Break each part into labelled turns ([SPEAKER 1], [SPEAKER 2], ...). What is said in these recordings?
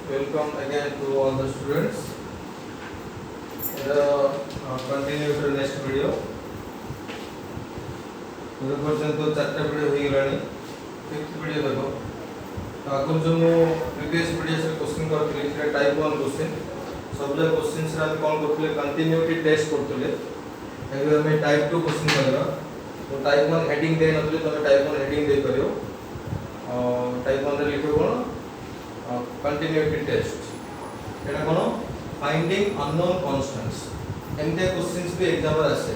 [SPEAKER 1] Welcome again to all the students. Continue to next video. ये पर्यंत चार्टा video हो गलानी fifth video देखो आगुन जो मु प्रीवियस वीडियो से क्वेश्चन करथि से टाइप 1 क्वेश्चन सब जो क्वेश्चन से हम कोन करथले कंटिन्यूटी टेस्ट करथले एबे हम टाइप 2 क्वेश्चन करबा तो टाइप 1 हेडिंग दे नथले तो टाइप 1 हेडिंग दे करियो टाइप 1 रे लिखो कोन continuity test एटा कोन फाइंडिंग अननोन कांस्टेंट्स एंते क्वेश्चंस भी एग्जाम रे आसे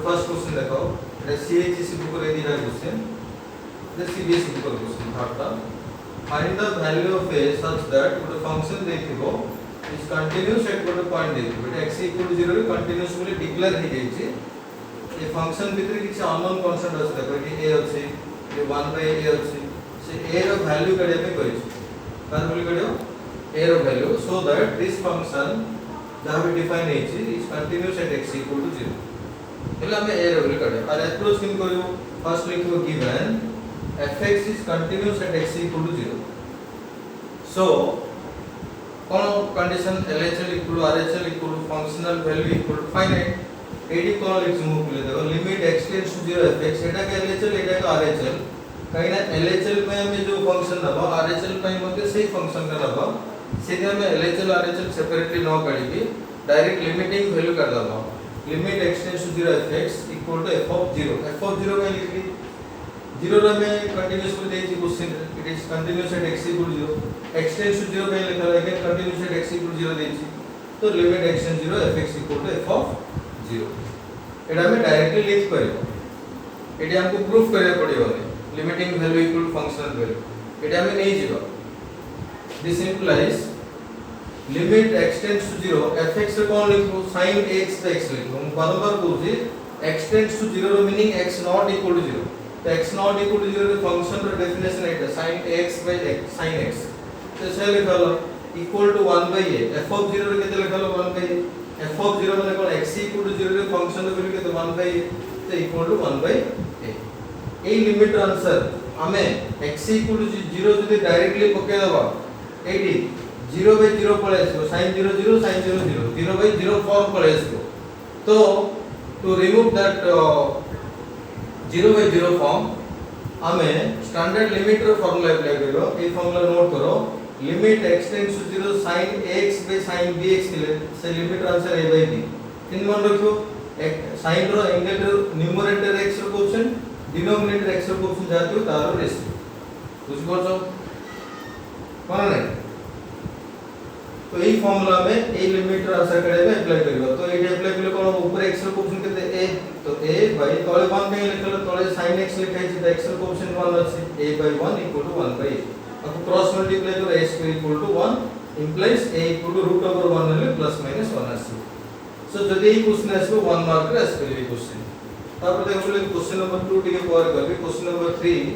[SPEAKER 1] फर्स्ट क्वेश्चन देखो एटा सीएचएससी बुक रे दिया क्वेश्चन द सीबीएसई बुक रे question Thatta find the value of a such that ଗୋଟେ फंक्शन देखिबो इज कंटीन्यूअस एट ଗୋଟେ पॉइंट देखिबो एटा x = 0 रे कंटीन्यूअस बोली डिक्लेयर हे जाईची ए फंक्शन भितर किछ अननोन कांस्टेंट अछि देखो एटी a अछि ए 1/a अछि से a रो वैल्यू काढे पे करिस कार बोली काढियो a रो value so that this function जहां भी डिफाइन हेछि इज कंटीन्यूअस एट x = 0 एला में a रो वैल्यू काढियो और अप्रोच किन करियो फर्स्ट लिखियो given fx is continuous at x = 0 so कोन condition LHL = RHL = functional value = finite एडी कोन लिखमु बोले देखो limit x tends to 0 fx एटा के LHL एटा के RHL कहीं ना LHL में हमें जो फंक्शन नबा RHL में मते सही फंक्शन का नबा सीधे हमें LHL RHL सेपरेटली न काढी डायरेक्ट लिमिटिंग वैल्यू कर दबा limit x tends to 0 fx = f of 0 में लिखली 0 रे में कंटीन्यूअस को देछि question it is continuous at x = 0 x tends to 0 में लिखा है अगेन कंटीन्यूअस एट x = 0 देछि तो limit x tends 0 fx = f of 0 एटा में डायरेक्टली लिख करियो एटी हमको प्रूफ करे पड़ियो limiting value equal functional value एटा में नहीं जीवा this implies limit x tends to 0 fx रे कोन लिखो sin x पे x लिखो हम बार-बार कहूची x टेंड्स टू 0 रो meaning x not equal to 0 तो x नॉट इक्वल टू 0 रे फंक्शन रो डेफिनेशन एटा sin x by x sin x तो से लिखलो equal to 1/a f of 0 रे केते लिखलो 1/a f of 0 माने कोन x = 0 रे फंक्शन रो वैल्यू केते 1/a तो इक्वल टू 1/a ए लिमिट आंसर हमें x = 0 जदी डायरेक्टली पके दबा एडी 0/0 पळे आसो sin 0 0 sin 0 0 0/0 फॉर्म पळे आसो तो टू रिमूव दैट 0/0 फॉर्म हमें स्टैंडर्ड लिमिट रो फार्मूला अप्लाई करियो ए फार्मूला नोट करो limit x tends to 0 sin x by sin bx के से लिमिट आंसर a/b इन मन रखो sin रो एंगल रो न्यूमरेटर x रो कोएफिशिएंट डिनोमिनेटर x रो कोएफिशिएंट जातो तारो रेशियो बुझ परछो कोन नै तो एई फार्मूला में ए लिमिट रो आंसर करे में अप्लाई करियो तो एडी अप्लाई करले कोन ऊपर x रो कोएफिशिएंट केते a तो a बाय तळे 1 पे लिखलो तळे sin x लिखाइ छै तो x रो कोएफिशिएंट 1 अछि a/1 = 1/a अब क्रॉस मल्टीप्लाई करो a² = 1 implies a = √1 ले प्लस माइनस 1 आसी सो जदी ई क्वेश्चन आसबो 1 मार्क रे आसबे क्वेश्चन तापर देखो क्वेश्चन नंबर 2 टिके कवर करबे क्वेश्चन नंबर 3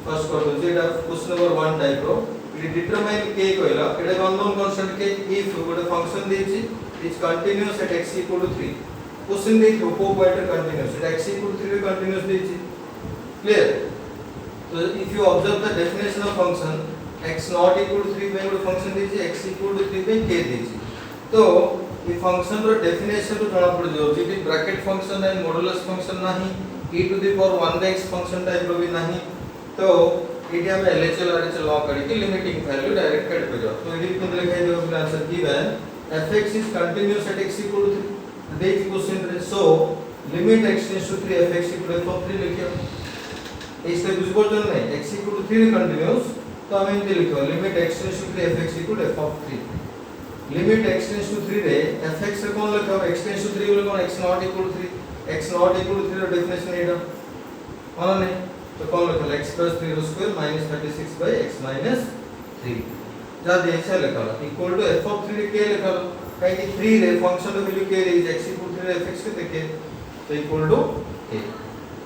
[SPEAKER 1] फर्स्ट कर दो जेटा क्वेश्चन नंबर 1 टाइप रो इट डिटरमाइन के कहला एटा अननोन कांस्टेंट के इफ गोटे फंक्शन देछि is continuous at x = 3 question देखो को पॉइंट कंटीन्यूअस एट x = 3 रे कंटीन्यूअस देछि क्लियर तो if you observe the definition of function x not equal to 3 पे गोटे फंक्शन देछि x = 3 पे k देछि तो ये फंक्शन रो डेफिनेशन तो जणा पड़ जाउ जेटी ब्रैकेट फंक्शन है मॉडुलस फंक्शन नाही e⁴1x फंक्शन टाइप रो भी नाही तो एटी हम LHL RHL लॉ करी के लिमिटिंग वैल्यू डायरेक्ट कट पे जाओ तो एटी को लिखाई दो answer given fx is continuous at x = 3 देख क्वेश्चन रे so limit x tends to 3 fx = f of 3 लिखियो इससे बुझ पड़जन नै x = 3 रे कंटीन्यूअस तो हम एंते लिखो limit x tends to 3 fx = f of 3 limit x tends to 3 रे fx रे कोन लिखो x टेंड्स टू 3 बोले कोन x not equal to 3 x not equal to 3 रो डेफिनेशन एटा मानो नै तो कोन लिखो x + 3² - 36 by x - 3 जा दे ऐसा लिखा इक्वल टू f of 3 रे के लिखा काहे कि 3 रे फंक्शन रो वैल्यू के रे x = 3 रे fx के देखे तो इक्वल टू a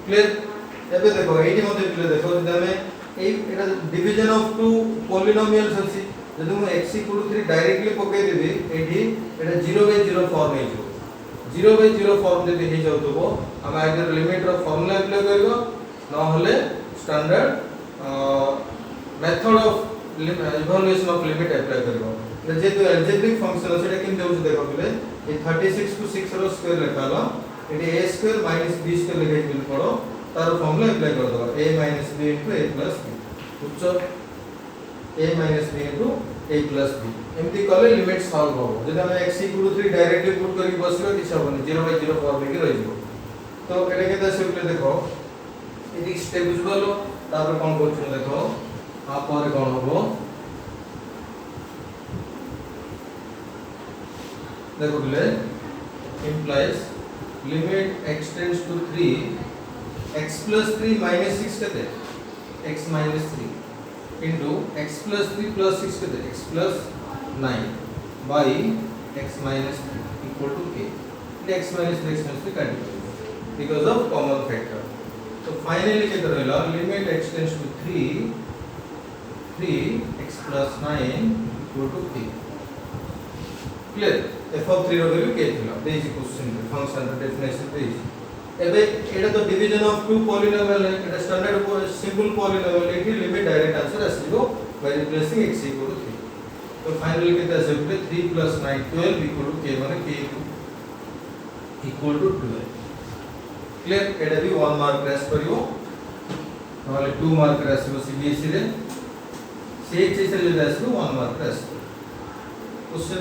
[SPEAKER 1] क्लियर एबे देखो एटी मते क्लियर देखो जदा में ए एटा डिवीजन ऑफ टू पॉलिनोमियल्स अछि जदि हम x = 3 डायरेक्टली पके देबे एठी एटा 0/0 फॉर्म हे जो 0/0 फॉर्म जदि हे जाउतबो हम आइदर लिमिट रो फार्मूला अप्लाई करबो न होले standard method of evaluation of limit apply करबो जेतु अलजेब्रिक फंक्शन सेटा केम देउ देखो बोले ए 36 को 6 रो स्क्वायर लिखाला एटी a square minus b square लिखे बिल पड़ो तार फॉर्मूला अप्लाई कर दो a minus b into a plus b उच्च a minus b into a plus b एमती कले लिमिट सॉल्व हो जदि हम x equal to 3 directly put करके बसलो किछ होबनी 0/0 फॉर्म लेके रहिबो तो एटा केता सिंपल देखो एटी स्टेप बुझबलो तापर कोन करछु देखो आ पर कोन होबो देखो बोले implies limit x tends to 3 x plus 3 minus 6 कहते x minus 3 into x plus 3 plus 6 कहते x plus 9 by x minus 3 equal to k x minus 3 continue because of common factor so finally कहते रहेगा limit x tends to 3 x plus 9 equal to k clear f of 3 रो value k थिला बेस question function the definition बेस एबे एटा तो division of two polynomial है एटा स्टैंडर्ड सिंपल पॉलिनोमियल एटी लिमिट डायरेक्ट आंसर आसीबो by replacing x equal to 3 तो फाइनली केते आसीबो 3 + 9 12 इक्वल टू k माने k इक्वल टू 12 क्लियर एटा भी 1 मार्क रेस करियो नले 2 मार्क रेस आसीबो सीबीएसई रे से चीज ले आसीबो 1 मार्क रेस क्वेश्चन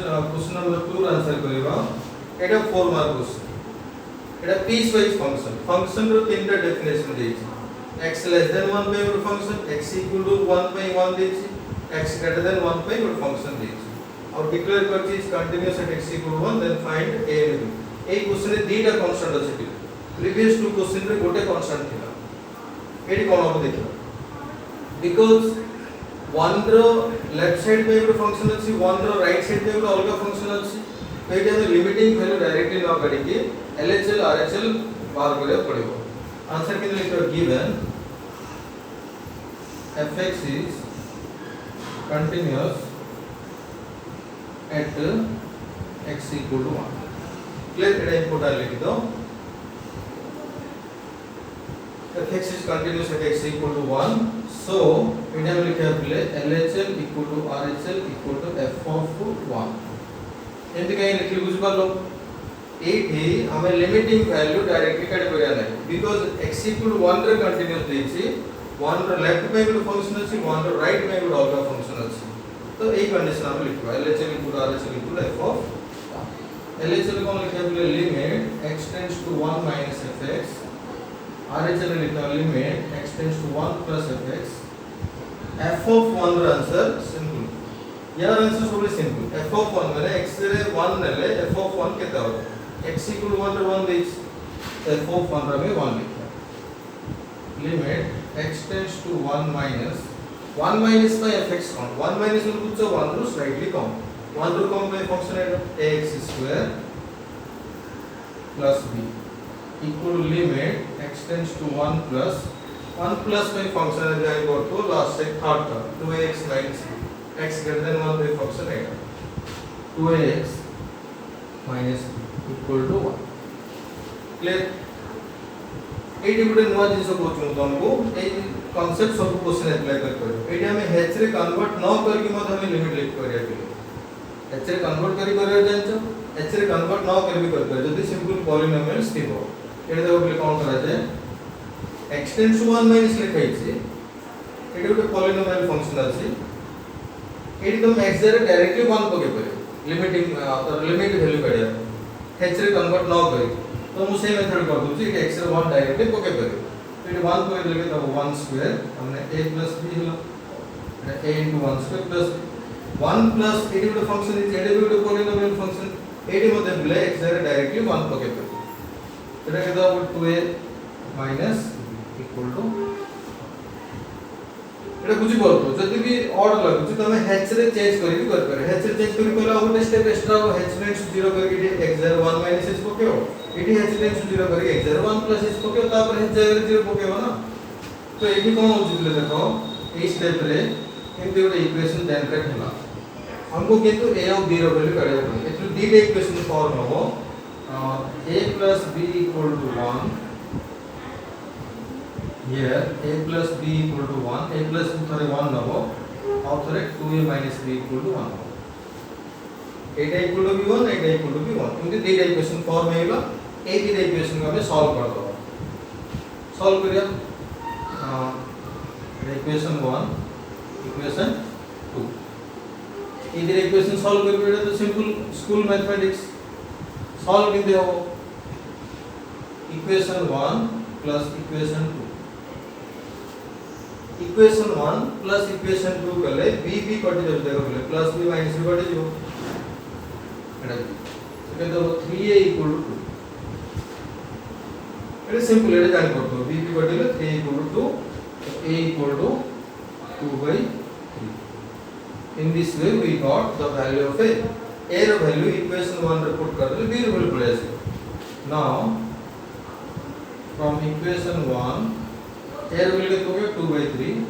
[SPEAKER 1] नंबर 2 आंसर करिवा एटा 4 मार्क क्वेश्चन एटा पीस वाइज फंक्शन रो तीनटा डेफिनेशन देछि x लेस देन 1 पे एक फंक्शन x इक्वल टू 1 पे 1 देछि x ग्रेटर देन 1 पे एक फंक्शन देछि और डिक्लेयर करछि is continuous at x equal to 1 then find a and b ए क्वेश्चन रे दीटा कांस्टेंट अछि प्रीवियस टू क्वेश्चन रे गोटे कांस्टेंट थिला एडी कोन अब देखियो बिकॉज़ 1 रो लेफ्ट साइड पे एक फंक्शन अछि 1 रो राइट साइड पे एक अलग फंक्शन अछि तो एटा हम लिमिटिंग वैल्यू डायरेक्टली न करि के LHL RHL बार करे पड़िबो आंसर के लिखो given fx is continuous at x equal to 1 clear Etah important लिख दो fx is continuous at x equal to 1 so एटा हम लिखा पले LHL equal to RHL equal to f of 1 एंती कहीं लिखली बुझ पालो एठी हमें लिमिटिंग वैल्यू डायरेक्टली काट परिया नै बिकॉज़ x equal to 1 रे कंटीन्यूअस देछि 1 रो लेफ्ट पे एक फंक्शन अछि 1 रो राइट पे एक अलग फंक्शन अछि तो एई कंडीशन हम लिखबा LHL equal to RHL equal to f of LHL को लिखा पले limit x tends to 1 minus fx RHL लिखा limit x tends to 1 plus fx f of 1 रो आंसर सिंपल यार आंसर सबले सिंपल f of 1 माने x रे 1 नेले f of 1 केता हो x equal to 1 रे 1 देछ f of 1 रे 1 लिखा limit x tends to 1 minus by fx कौन 1 minus रो कुछ 1 रो स्लाइटली कम 1 रो कम पे फंक्शन है ax square plus b equal to limit x tends to 1 plus by function है जाए तो लास्ट से third term 2ax minus b x greater than 1 by function है 2ax minus b equal to 1 clear eighty गुटे नवा जिंस कहछु तुमको ए concept सब question apply कर करो एटी हमें h रे कन्वर्ट न करके मत हमें लिमिट लिख करिया के h रे कन्वर्ट करी करिया जानछो h रे कन्वर्ट न करबी कर जदी सिंपल पॉलिनोमियल्स थिबो एटा देखो बोले कोन करा जाय x tends to 1 minus लिखाई छी एटी गुटे पॉलिनोमियल फंक्शन अछि एटी तुम x रे डायरेक्टली 1 पके परे लिमिटिंग तो लिमिट वैल्यू करिया h रे कन्वर्ट न करी तो मु सेम मेथड कर दूची कि x रे 1 डायरेक्टली पके परे एटी 1 पके देले तो 1 स्क्वायर हमने a plus b hello a into 1 square plus 1 plus eighty Gute function is eighty Gute polynomial function eighty मध्ये बोले x रे डायरेक्टली 1 पके परे एटा के दो 2a minus equal to एटा बुझी बोलतो जदी भी ऑड लागु तमे h रे चेंज करी कर करे h रे चेंज करी कोला और स्टेप एक्स्ट्रा हो h टेंड्स टू 0 करके x 0 1 minus h पकेओ एटी h टेंड्स टू 0 करके x 0 1 plus h पकेओ तापर h 0 पकेओ ना तो एटी कोन हो जिले देखो ए स्टेप रे एमती गोटे इक्वेशन जनरेट होला हमको किंतु a और b रो वैल्यू काढिया पड़े एतु दीटा इक्वेशन फॉर्म हो a plus b equal to 1 here a plus b equal to 1 a plus b थरे 1 नबो ଆଉ ଥରେ 2a minus b equal to 1 Etah equal to b1 Etah equal to b1 एमती दुईटा equation form हेला ए दुईटा equation को हमें solve कर दो सॉल्व करिया इक्वेशन 1 इक्वेशन 2 ए दुईटा इक्वेशन सॉल्व करबे एटा तो सिंपल स्कूल मैथमेटिक्स सॉल्व केमते हो equation 1 plus equation 2 equation 1 plus equation 2 कले b b कटि जब देखो बोले प्लस b माइनस b कटि जो एटा सेकंड तो 3a equal to 2 Etah simple एटा जानि पड़तो b b कटिले 3 इक्वल टू 2 तो a इक्वल टू 2/3 in this way we got the value of a रो वैल्यू इक्वेशन 1 रे पुट कर दे b रो वैल्यू पड़े आसे now from equation 1 a रो वैल्यू तो 2/3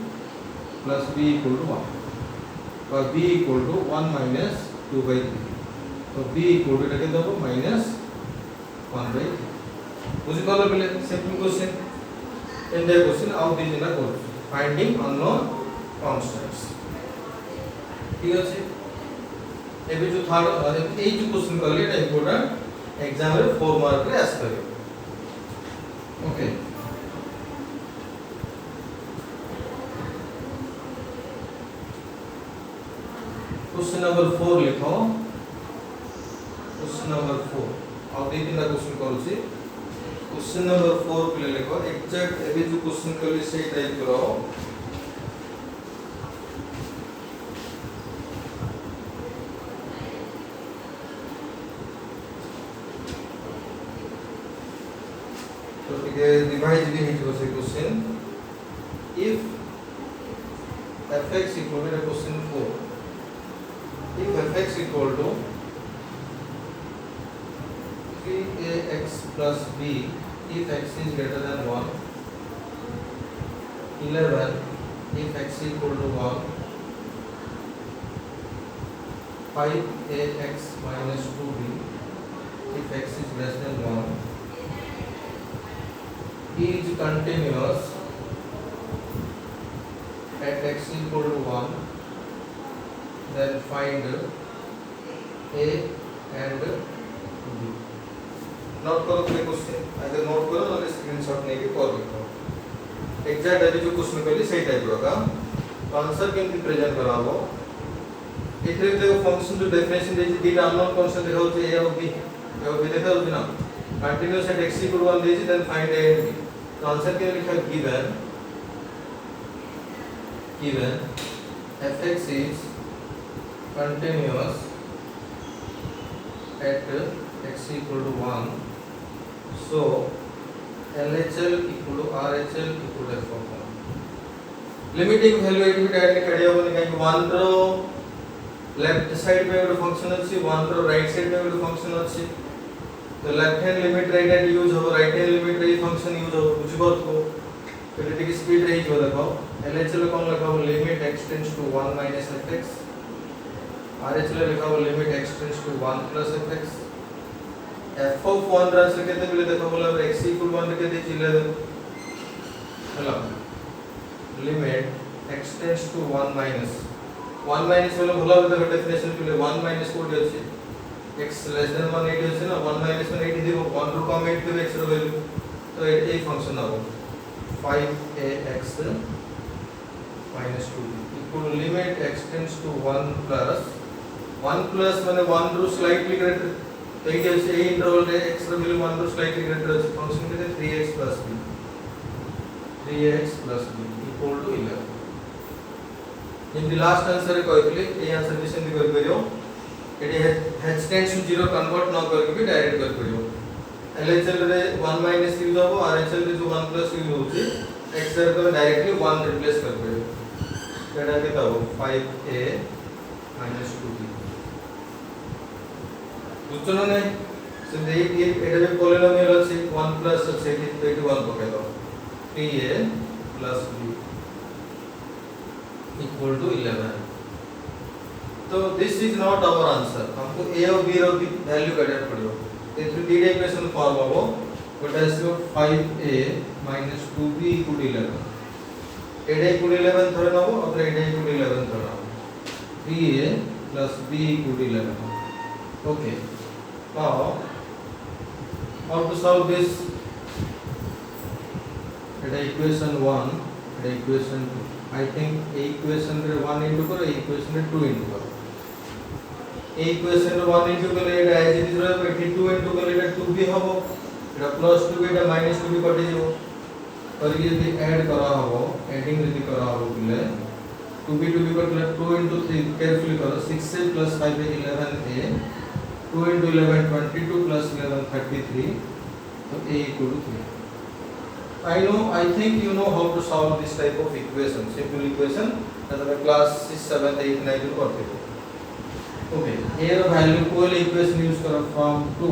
[SPEAKER 1] plus b equal to 1 और b equal to 1 minus 2/3 तो b equal to एटा के दबो minus 1/3 बुझि पालो बेले सिंपल क्वेश्चन एंड क्वेश्चन आउ दी जेना कर फाइंडिंग अननोन कांस्टेंट्स ठीक আছে एबे जो थर्ड ए जो क्वेश्चन करले एटा इंपोर्टेंट एग्जाम रे 4 मार्क रे आस करे ओके क्वेश्चन नंबर 4 लिखो क्वेश्चन नंबर 4 अब दे तीन क्वेश्चन करूची क्वेश्चन नंबर 4 पे लिखो एग्जैक्ट एबे जो क्वेश्चन करली से टाइप करो तो ठीक है रिवाइज भी हिट से question if fx equal to question 4 if fx equal to 3ax plus b if x is greater than 1 11 if x equal to 1 5ax minus 2b if x is less than 1 is continuous at x equal to 1 then find a and b note करो पूरे question अगर note करो तो screenshot लेके कर लिखो exact अभी जो क्वेश्चन करली सही टाइप होगा तो आंसर केमती प्रेजेंट कराबो एथरे देखो फंक्शन जो डेफिनेशन देछि दीटा अननोन कांस्टेंट देखाउ छै a और b देखाउ छै ना कंटीन्यूअस एट x इक्वल 1 देछि then find a and b तो आंसर के लिखा given fx is continuous at x equal to 1 so LHL equal to RHL equal to f of 1 limiting value एटी directly कढिया होने काई 1 रो लेफ्ट साइड पे एक फंक्शन अछि 1 रो राइट साइड पे एक फंक्शन अछि तो left hand limit right hand use हो राइट हैंड लिमिट रे फंक्शन यूज हो बुझबो को पहले टिक स्पीड रही जो देखो LHL कौन लिखा हो limit x tends to 1 minus fx RHL लिखा हो limit x tends to 1 plus fx f of 1 answer केते बोले देखो बोला x equal 1 के दे 11 hello limit x tends to 1 minus बोले भला देखो डेफिनेशन के लिए 1 minus कोड अछि x less than 1 8 अछि ना 1 minus 1 8 देबो 1 रो कम 8 देबो x रो वैल्यू तो ए फंक्शन आबो 5ax minus 2 equal to limit x tends to 1 plus माने 1 रो स्लाइटली ग्रेटर तो ये जैसे ए इंटरवल रे x रो वैल्यू 1 रो स्लाइटली ग्रेटर है फंक्शन के 3x plus b equal to 11 in the last answer कहतले ए आंसर दिसन भी कर परियो एटी h tends to 0 कन्वर्ट न करके भी डायरेक्ट कर परियो LHL रे 1 minus यूज हो RHL रे जो 1 plus यूज होची x रे को डायरेक्टली 1 रिप्लेस कर परियो एटा के तब 5a minus 2b बुझनो नै से दे एटा जो पॉलिनोमियल अछि 1 plus अछि 81 पके दो 3a plus b equal to 11 तो this is not our answer हमको a और b रो वैल्यू काढे पड़ियो तो डी इक्वेशन फॉर्म हो what is 5a minus 2b equal to 11 Etah equal to 11 थोड़ा ना हो और एटा equal to 11 थोड़ा 3a plus b equal to 11. Okay. Now, how to solve this? It is equation 1, it is equation 2. I think a equation रे 1 into करो, a equation रे 2 into करो. A equation रे 1 into करो, ये as it is रहे, एठी 2 into करो, ये 2 भी हबो. एटा प्लस 2 भी, एटा माइनस 2 भी कटे जाओ. और ये यदि ऐड करा हबो, एडिंग यदि करा हबो बोले 2 भी कटले 2 into 3 केयरफुली करो. 6a plus 5a 11a. 2 into 11 22 plus 11 33. So a equal to 3. I think you know how to solve this type of equation, simple equation that the class 6, 7, 8, 9 will work with. Okay, here value कोई equation use करो from 2,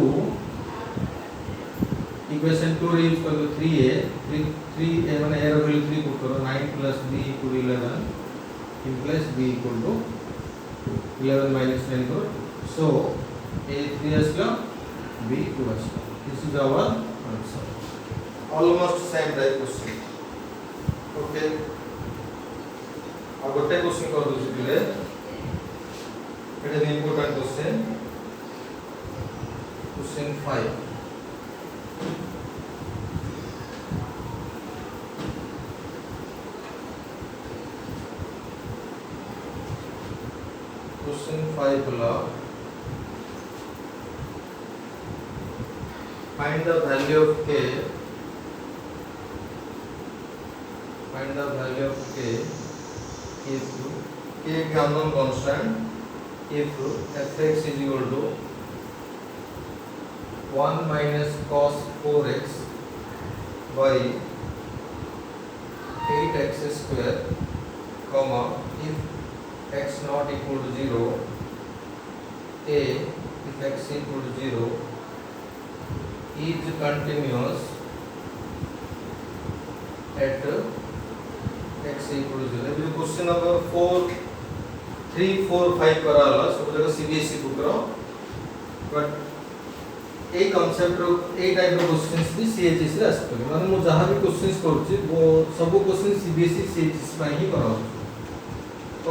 [SPEAKER 1] equation 2 use करो 3a, 3a माने here value 3 put करो 9 plus b equal to 11, implies b equal to 11 minus 9 करो. So a 3 asla, b 2 asla. This is our answer. Almost same type question. Okay. अब गोटे question कर दूसरी पिले. It is an important question. Question 5. Question 5 बोला. Find the value of k. Find the value of k if k is unknown constant if fx is equal to 1 minus cos 4x by 8x square, comma if x not equal to 0, a if x equal to 0 is continuous at x equal to 0. ये question number 4, 3, 4, 5 करा ला सब जगह CBSE book करो. But ए concept रो ए type रो questions भी CHS रे आसतो. माने मु जहां भी क्वेश्चंस करूची वो सब क्वेश्चन CBSE CHS ପାଇଁ ही करा.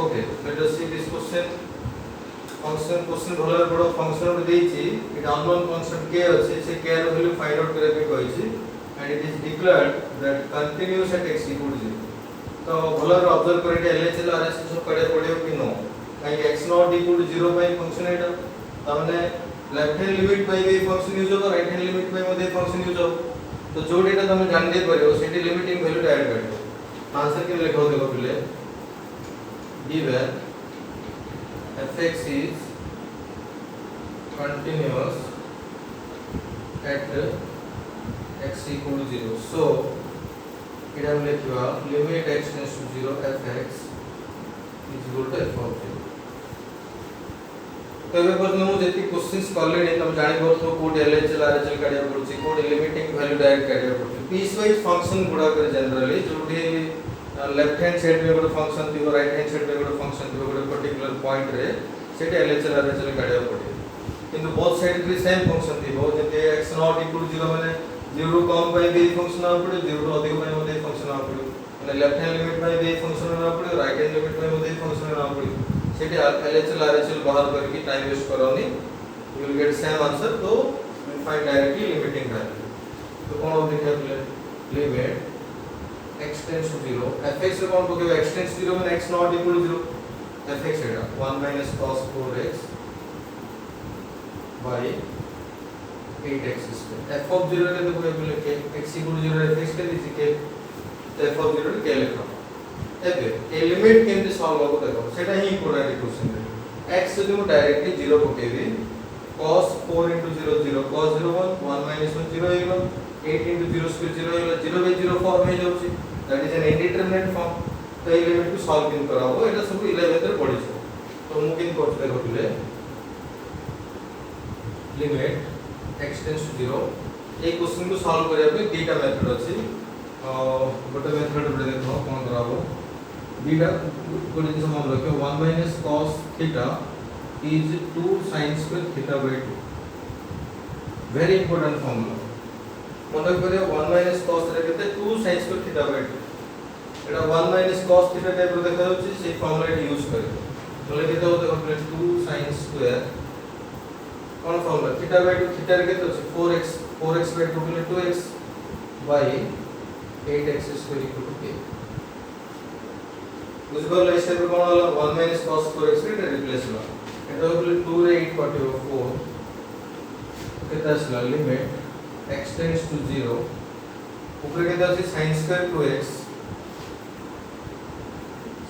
[SPEAKER 1] Okay, let us see this question. Question भले बडो फंक्शन रे देछि, इट अननोन कांस्टेंट k अछि, से k रो वैल्यू फाइंड आउट करे पे कहिछि, and it is declared that continuous at x equal to 0. तो भले ऑब्जर्व करेंगे LHL RHS सब करे पड़ियो कि नो, काई x not equal to 0 by function Etah तामने left hand limit by ये फंक्शन यूज हो, राइट हैंड लिमिट by मध्ये फंक्शन यूज हो. तो जो डेटा तुम जान दे परियो सेठी लिमिटिंग वैल्यू ऐड कर दो. आंसर के लिखो देखो पहले given fx is continuous at x equal to 0. So it will let you limit x tends to 0 fx is equal to f of 0. तो ये पर मैं जेती क्वेश्चंस करले तब जानि परथो कोड LHL RHL काढिया पडुची, कोड लिमिटिंग वैल्यू डायरेक्ट काढिया पडुची. पीस वाइज फंक्शन गुडा कर जनरली जोठी लेफ्ट हैंड साइड में गोटे फंक्शन थिबो, राइट हैंड साइड में गोटे फंक्शन थिबो, गोटे पर्टिकुलर पॉइंट रे सेटे LHL RHL काढिया पडे. किंतु बोथ साइड रे सेम फंक्शन थिबो, जेते x not equal to 0 माने 0 कम by b फंक्शन आ पड़े, 0 अधिक by मध्ये फंक्शन आ पड़े. माने left hand limit by b function आ पड़े, राइट हैंड लिमिट by मध्ये फंक्शन आ पड़े. सेटे LHL RHL बाहर करके टाइम वेस्ट करनी, you will get same answer. तो you find directly limiting value. तो कौन हो देखिए पहले limit x tends to 0, fx रे कौन पकेबो, x tends to 0 माने x not equal to 0, fx Etah 1 minus cos 4x by 8x square. f of 0 रे देखो पहले के x equal to 0 रे fx के दिछि के f of 0 रे के लिखो. एबे ए लिमिट केमति सॉल्व होबो देखो, सेटा ही इंपोर्टेंट क्वेश्चन रे. x जदि मु directly 0 पकेबी, cos 4 into 0 0, cos 0 1, 1 minus 1 0 हेलो, 8 into 0 square 0 हेलो, 0 by 0 फॉर्म हे जाउची. That is an indeterminate form. तो ए लिमिट को सॉल्व किन कराबो, एटा सब 11 रे पढि छ. तो मु किन करछ देखो पहले limit x tends to 0. A question को सॉल्व करिया पे दीटा मेथड अछि. गोटे मेथड रे देखो कोन कराबो. दीटा गोटे जिस मन रखियो 1 minus cos theta is 2 sin square theta by 2. Very important formula. मन करियो 1 minus cos रे केते 2 sin square theta by 2. Etah 1 minus cos theta type रो देखा जाउची, से फॉर्मूला यूज करियो. बोले केते होते कंप्लीट 2 sin स्क्वायर कोन फॉर्मूला थीटा बाय 2 थीटा रे केते अछि 4x बाय 2 बोले 2x by 8x square equal to k बुझबल ऐसे पे कोन होला 1 - cos 4x रे रिप्लेस होला एटा बोले 2 रे 8 काटियो 4 केते असला लिमिट x टेंड्स टू 0 ऊपर केते अछि sin square 2x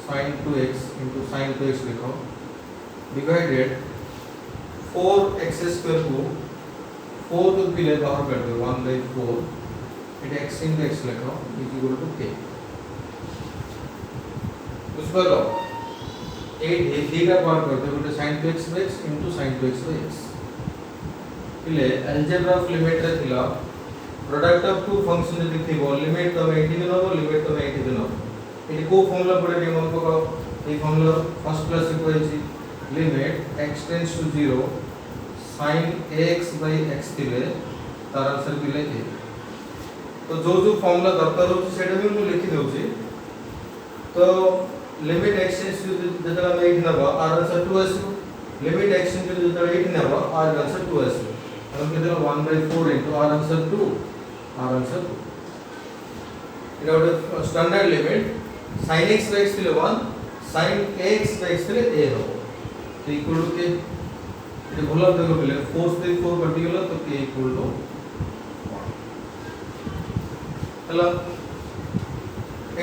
[SPEAKER 1] sin 2x into sin 2x लिखो डिवाइडेड 4x स्क्वायर को 4 तो पिले बाहर कर दो 1/4 इट x into x लिखो इज इक्वल टू k उस पर लो 8 थीटा बाहर कर दो तो sin 2x into sin 2x x पिले अलजेब्रा ऑफ लिमिट रे थिला प्रोडक्ट ऑफ टू फंक्शन जदी थिबो लिमिट तो 80 दिन हो लिमिट तो 80 दिन हो ये को फॉर्मूला पड़े रे मन को ये फॉर्मूला फर्स्ट क्लास इक्वल है limit x tends to 0 sin ax by x थिले तार आंसर दिले के तो जो फॉर्मूला दरकार हो सेटा भी मैं लिखि दउ छी तो लिमिट x टेंड्स टू जतला में 8 नबा r आंसर 2 आसो लिमिट x टेंड्स टू जतला 8 नबा r आंसर 2 आसो हम केते 1/4 into r answer 2 r answer 2 it out standard limit sin x by x थिले 1 sin ax by x थिले a हो तो इक्वल टू के ये भला देखो पहले 4 से 4 कटि गेलो तो k इक्वल टू 1 हला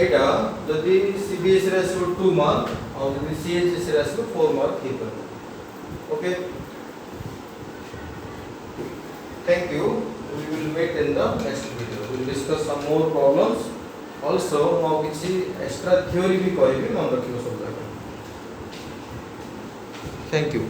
[SPEAKER 1] एटा जदी cbs रे आसो 2 मार्क और जदी chs रे आसो 4 मार्क हे कर okay thank you we will meet in the next video we will discuss some more problems also mo किछि एक्स्ट्रा थ्योरी भी कहबी मन रखियो सब जाके थैंक यू